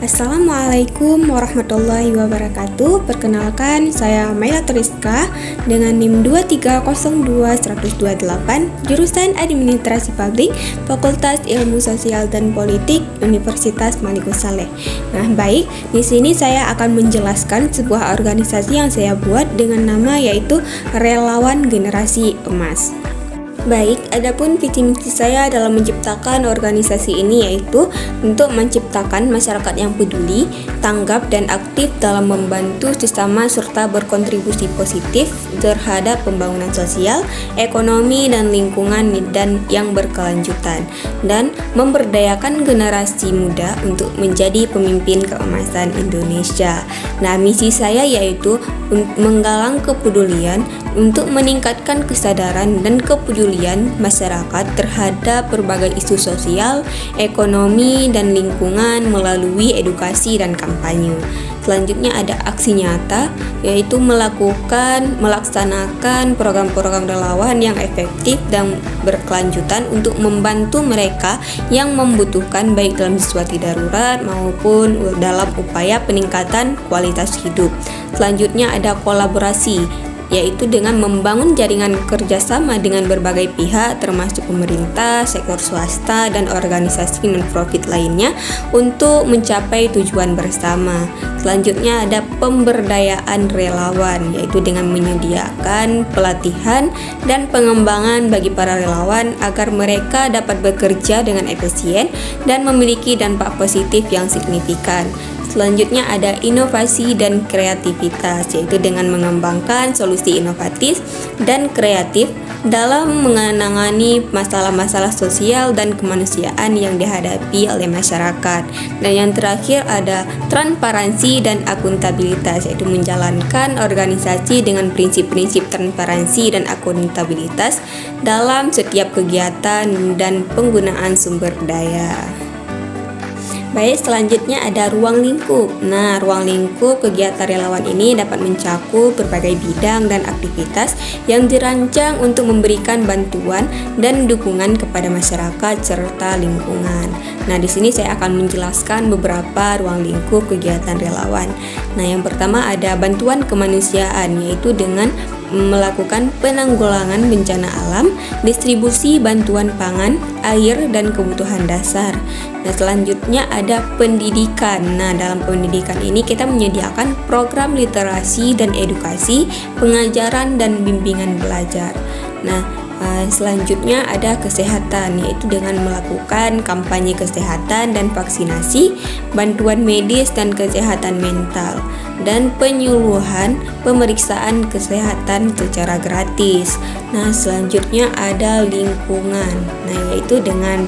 Assalamualaikum warahmatullahi wabarakatuh. Perkenalkan, saya Maila Teriska dengan NIM 2302128, jurusan Administrasi Publik, Fakultas Ilmu Sosial dan Politik, Universitas Malikus Saleh. Nah, baik, di sini saya akan menjelaskan sebuah organisasi yang saya buat dengan nama yaitu Relawan Generasi Emas. Baik, adapun visi misi saya dalam menciptakan organisasi ini yaitu untuk menciptakan masyarakat yang peduli, tanggap dan aktif dalam membantu sesama serta berkontribusi positif terhadap pembangunan sosial, ekonomi dan lingkungan dan yang berkelanjutan, dan memberdayakan generasi muda untuk menjadi pemimpin keemasan Indonesia. Nah, misi saya yaitu menggalang kepedulian untuk meningkatkan kesadaran dan kepedulian masyarakat terhadap berbagai isu sosial, ekonomi, dan lingkungan melalui edukasi dan kampanye. Selanjutnya ada aksi nyata, yaitu melaksanakan program-program relawan yang efektif dan berkelanjutan untuk membantu mereka yang membutuhkan baik dalam situasi darurat maupun dalam upaya peningkatan kualitas hidup. Selanjutnya ada kolaborasi, yaitu dengan membangun jaringan kerjasama dengan berbagai pihak termasuk pemerintah, sektor swasta, dan organisasi non-profit lainnya untuk mencapai tujuan bersama. Selanjutnya ada pemberdayaan relawan, yaitu dengan menyediakan pelatihan dan pengembangan bagi para relawan agar mereka dapat bekerja dengan efisien dan memiliki dampak positif yang signifikan. Selanjutnya ada inovasi dan kreativitas, yaitu dengan mengembangkan solusi inovatif dan kreatif dalam menangani masalah-masalah sosial dan kemanusiaan yang dihadapi oleh masyarakat. Dan yang terakhir ada transparansi dan akuntabilitas, yaitu menjalankan organisasi dengan prinsip-prinsip transparansi dan akuntabilitas dalam setiap kegiatan dan penggunaan sumber daya. Baik, selanjutnya ada ruang lingkup. Nah, ruang lingkup kegiatan relawan ini dapat mencakup berbagai bidang dan aktivitas yang dirancang untuk memberikan bantuan dan dukungan kepada masyarakat serta lingkungan. Nah, di sini saya akan menjelaskan beberapa ruang lingkup kegiatan relawan. Nah, yang pertama ada bantuan kemanusiaan, yaitu dengan melakukan penanggulangan bencana alam, distribusi bantuan pangan, air, dan kebutuhan dasar. Nah, selanjutnya ada pendidikan. Nah, dalam pendidikan ini kita menyediakan program literasi dan edukasi, pengajaran dan bimbingan belajar. Nah, selanjutnya ada kesehatan, yaitu dengan melakukan kampanye kesehatan dan vaksinasi, bantuan medis dan kesehatan mental, dan penyuluhan pemeriksaan kesehatan secara gratis. Nah, selanjutnya ada lingkungan. Nah, yaitu dengan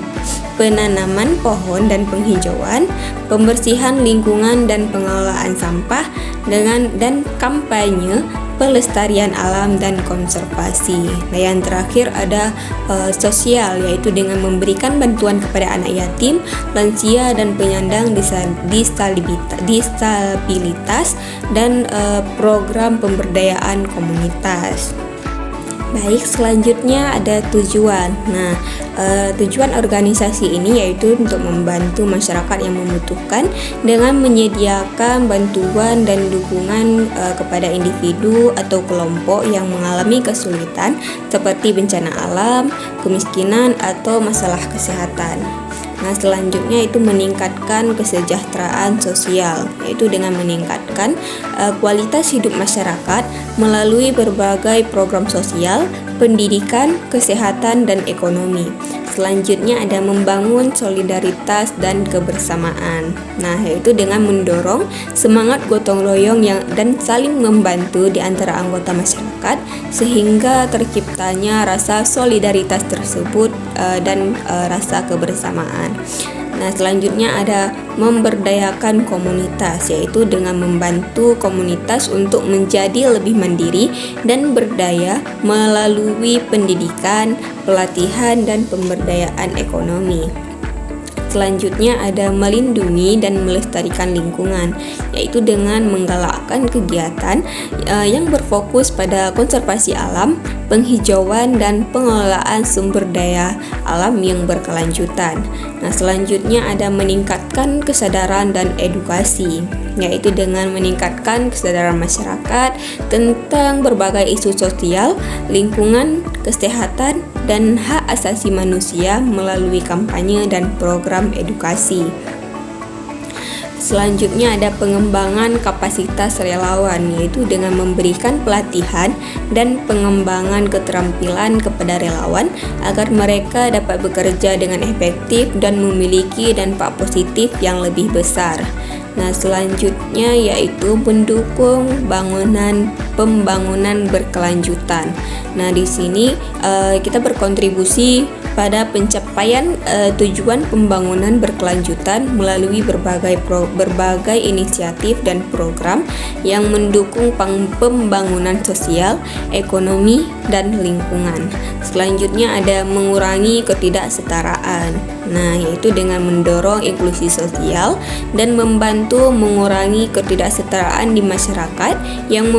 penanaman pohon dan penghijauan, pembersihan lingkungan dan pengelolaan sampah dan kampanye pelestarian alam dan konservasi. Nah, yang terakhir ada sosial, yaitu dengan memberikan bantuan kepada anak yatim, lansia dan penyandang disabilitas dan program pemberdayaan komunitas. Baik, selanjutnya ada tujuan. Nah, tujuan organisasi ini yaitu untuk membantu masyarakat yang membutuhkan dengan menyediakan bantuan dan dukungan kepada individu atau kelompok yang mengalami kesulitan seperti bencana alam, kemiskinan, atau masalah kesehatan. Nah, selanjutnya itu meningkatkan kesejahteraan sosial, yaitu dengan meningkatkan kualitas hidup masyarakat melalui berbagai program sosial, pendidikan, kesehatan, dan ekonomi. Selanjutnya ada membangun solidaritas dan kebersamaan. Nah, yaitu dengan mendorong semangat gotong royong dan saling membantu di antara anggota masyarakat sehingga terciptanya rasa solidaritas tersebut dan rasa kebersamaan. Nah, selanjutnya ada memberdayakan komunitas, yaitu dengan membantu komunitas untuk menjadi lebih mandiri dan berdaya melalui pendidikan, pelatihan, dan pemberdayaan ekonomi. Selanjutnya ada melindungi dan melestarikan lingkungan, yaitu dengan menggalakkan kegiatan yang berfokus pada konservasi alam, penghijauan, dan pengelolaan sumber daya alam yang berkelanjutan. Nah, selanjutnya ada meningkatkan meningkatkan kesadaran dan edukasi, yaitu dengan meningkatkan kesadaran masyarakat tentang berbagai isu sosial, lingkungan, kesehatan, dan hak asasi manusia melalui kampanye dan program edukasi. Selanjutnya ada pengembangan kapasitas relawan, yaitu dengan memberikan pelatihan dan pengembangan keterampilan kepada relawan agar mereka dapat bekerja dengan efektif dan memiliki dampak positif yang lebih besar. Nah, selanjutnya yaitu mendukung pembangunan berkelanjutan. Nah, di sini kita berkontribusi pada pencapaian tujuan pembangunan berkelanjutan melalui berbagai inisiatif dan program yang mendukung pembangunan sosial, ekonomi, dan lingkungan. Selanjutnya ada mengurangi ketidaksetaraan. Nah, yaitu dengan mendorong inklusi sosial dan membantu mengurangi ketidaksetaraan di masyarakat yang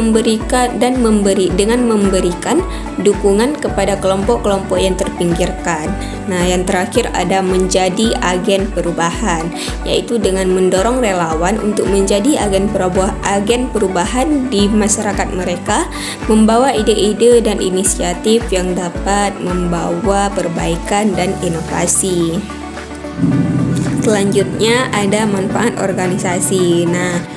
dengan memberikan dukungan kepada kelompok-kelompok yang terpinggirkan. Nah, yang terakhir ada menjadi agen perubahan, yaitu dengan mendorong relawan untuk menjadi agen perubahan di masyarakat mereka, membawa ide-ide dan inisiatif yang dapat membawa perbaikan dan inovasi. Selanjutnya ada manfaat organisasi. Nah,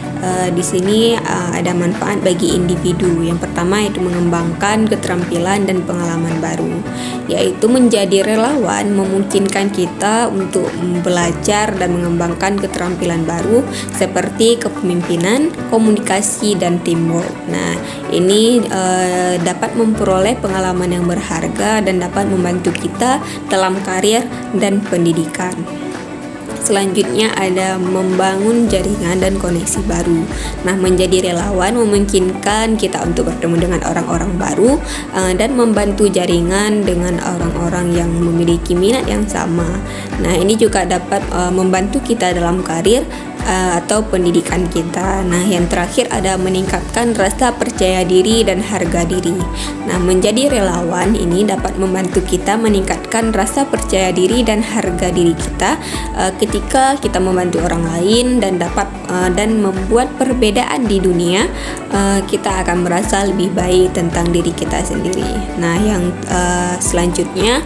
di sini ada manfaat bagi individu. Yang pertama yaitu mengembangkan keterampilan dan pengalaman baru, yaitu menjadi relawan memungkinkan kita untuk belajar dan mengembangkan keterampilan baru seperti kepemimpinan, komunikasi, dan teamwork. Nah, ini dapat memperoleh pengalaman yang berharga dan dapat membantu kita dalam karir dan pendidikan. Selanjutnya ada membangun jaringan dan koneksi baru. Nah, menjadi relawan memungkinkan kita untuk bertemu dengan orang-orang baru dan membantu jaringan dengan orang-orang yang memiliki minat yang sama. Nah, ini juga dapat membantu kita dalam karir atau pendidikan kita. Nah, yang terakhir ada meningkatkan rasa percaya diri dan harga diri. Nah, menjadi relawan ini dapat membantu kita meningkatkan rasa percaya diri dan harga diri kita ketika kita membantu orang lain dan membuat perbedaan di dunia. Kita akan merasa lebih baik tentang diri kita sendiri. Nah, yang selanjutnya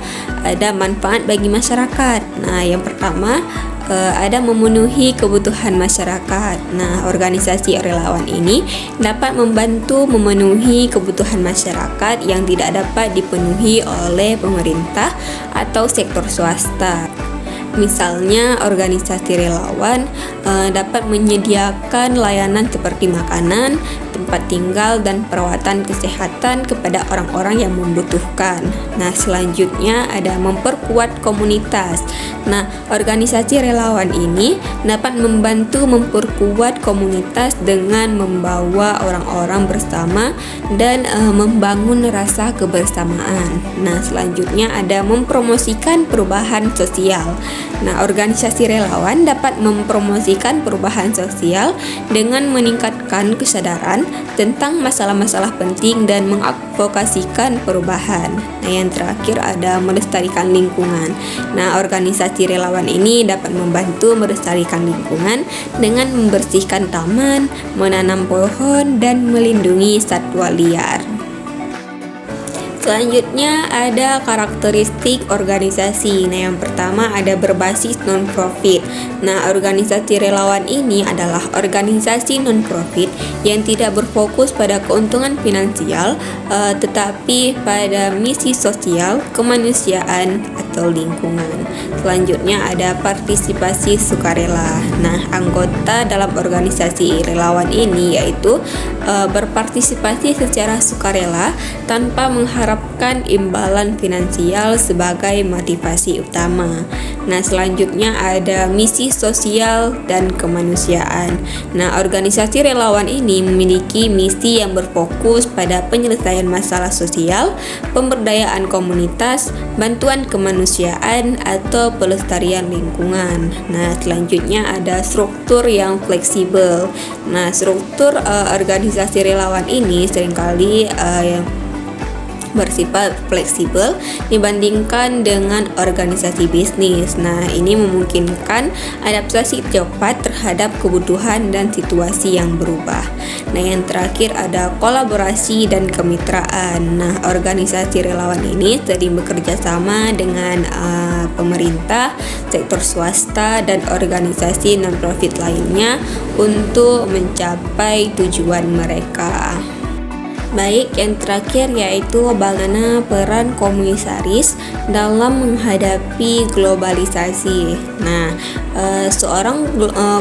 ada manfaat bagi masyarakat. Nah, yang pertama ada memenuhi kebutuhan masyarakat. Nah, organisasi relawan ini dapat membantu memenuhi kebutuhan masyarakat yang tidak dapat dipenuhi oleh pemerintah atau sektor swasta. Misalnya, organisasi relawan dapat menyediakan layanan seperti makanan, tempat tinggal, dan perawatan kesehatan kepada orang-orang yang membutuhkan. Nah, selanjutnya ada memperkuat komunitas. Nah, organisasi relawan ini dapat membantu memperkuat komunitas dengan membawa orang-orang bersama dan membangun rasa kebersamaan. Nah, selanjutnya ada mempromosikan perubahan sosial. Nah, organisasi relawan dapat mempromosikan perubahan sosial dengan meningkatkan kesadaran tentang masalah-masalah penting dan mengadvokasikan perubahan. Nah, yang terakhir ada melestarikan lingkungan. Nah, organisasi relawan ini dapat membantu melestarikan lingkungan dengan membersihkan taman, menanam pohon, dan melindungi satwa liar. Selanjutnya ada karakteristik organisasi. Nah, yang pertama ada berbasis non-profit. Nah, organisasi relawan ini adalah organisasi non-profit yang tidak berfokus pada keuntungan finansial, tetapi pada misi sosial, kemanusiaan, atau lingkungan. Selanjutnya ada partisipasi sukarela. Nah, anggota dalam organisasi relawan ini yaitu berpartisipasi secara sukarela tanpa mengharapkan imbalan finansial sebagai motivasi utama. Nah, selanjutnya ada misi sosial dan kemanusiaan. Nah, organisasi relawan ini memiliki misi yang berfokus pada penyelesaian masalah sosial, pemberdayaan komunitas, bantuan kemanusiaan, atau pelestarian lingkungan. Nah, selanjutnya ada struktur yang fleksibel. Nah, struktur organisasi relawan ini seringkali bersifat fleksibel dibandingkan dengan organisasi bisnis. Nah, ini memungkinkan adaptasi cepat terhadap kebutuhan dan situasi yang berubah. Nah, yang terakhir ada kolaborasi dan kemitraan. Nah, organisasi relawan ini sering bekerja sama dengan pemerintah, sektor swasta, dan organisasi non-profit lainnya untuk mencapai tujuan mereka. Baik, yang terakhir yaitu bagaimana peran komisaris dalam menghadapi globalisasi. Nah, seorang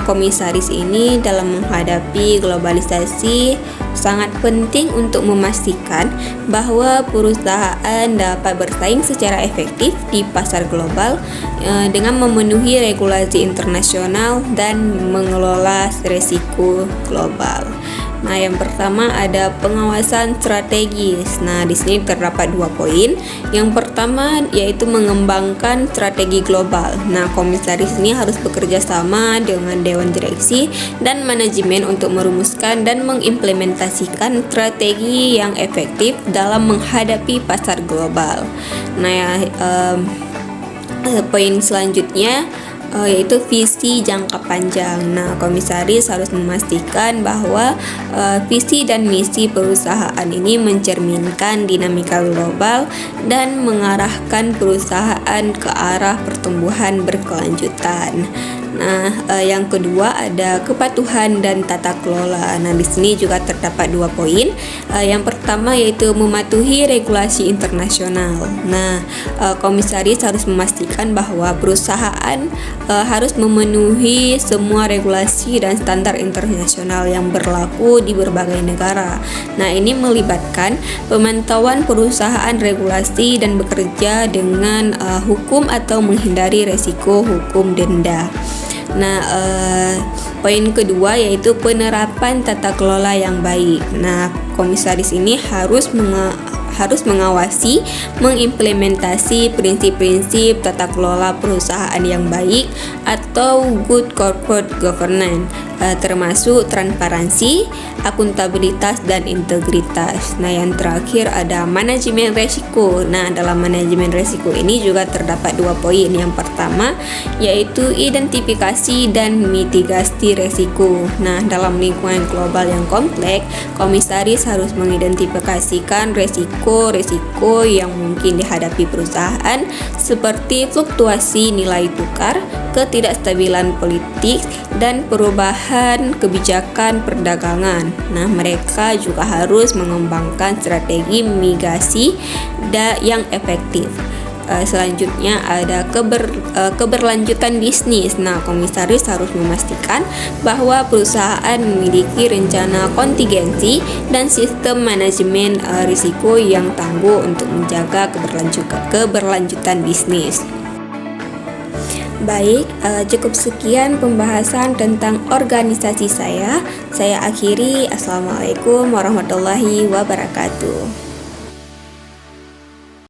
komisaris ini dalam menghadapi globalisasi sangat penting untuk memastikan bahwa perusahaan dapat bersaing secara efektif di pasar global dengan memenuhi regulasi internasional dan mengelola risiko global. Nah, yang pertama ada pengawasan strategis. Nah, di sini terdapat 2 poin. Yang pertama yaitu mengembangkan strategi global. Nah, komisaris ini harus bekerja sama dengan dewan direksi dan manajemen untuk merumuskan dan mengimplementasikan strategi yang efektif dalam menghadapi pasar global. Nah, poin selanjutnya yaitu visi jangka panjang. Nah, komisaris harus memastikan bahwa visi dan misi perusahaan ini mencerminkan dinamika global dan mengarahkan perusahaan ke arah pertumbuhan berkelanjutan. Nah, yang kedua ada kepatuhan dan tata kelola. Nah, di sini juga terdapat 2 poin. Yang pertama yaitu mematuhi regulasi internasional. Nah, komisaris harus memastikan bahwa perusahaan harus memenuhi semua regulasi dan standar internasional yang berlaku di berbagai negara. Nah, ini melibatkan pemantauan perusahaan regulasi dan bekerja dengan hukum atau menghindari resiko hukum denda. Nah, poin kedua yaitu penerapan tata kelola yang baik. Nah, komisaris ini harus mengawasi, mengimplementasi prinsip-prinsip tata kelola perusahaan yang baik atau good corporate governance, termasuk transparansi, akuntabilitas, dan integritas. Nah, yang terakhir ada manajemen resiko. Nah, dalam manajemen resiko ini juga terdapat 2 poin. Yang pertama yaitu identifikasi dan mitigasi resiko. Nah, dalam lingkungan global yang kompleks, komisaris harus mengidentifikasikan resiko yang mungkin dihadapi perusahaan seperti fluktuasi nilai tukar, ketidakstabilan politik, dan perubahan kebijakan perdagangan. Nah, mereka juga harus mengembangkan strategi mitigasi yang efektif. Selanjutnya ada keberlanjutan bisnis. Nah, komisaris harus memastikan bahwa perusahaan memiliki rencana kontingensi dan sistem manajemen risiko yang tangguh untuk menjaga keberlanjutan bisnis. Baik, cukup sekian pembahasan tentang organisasi saya. Saya akhiri. Assalamualaikum warahmatullahi wabarakatuh.